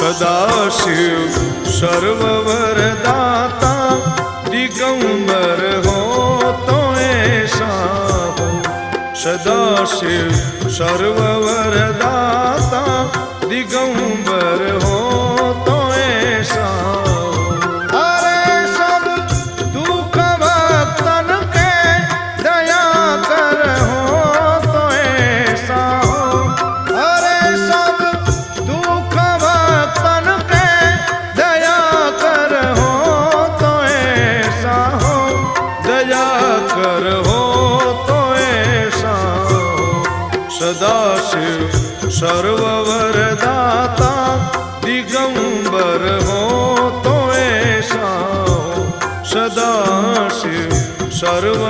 सदाशिव सर्ववरदाता दिगंबर हो तो ऐसा हो। सदाशिव सर्ववरदाता दिगंबर हो तो ऐसा हो। अरे सब दुख भक्तन के दया कर हो तो ऐसा हो। अरे सब दुख भक्तन के दया कर हो तो ऐसा हो। दया कर हो तो ऐसा हो। सदाशिव सर्ववरदाता दिगंबर हो तो ऐसा हो। सदाशिव सर्व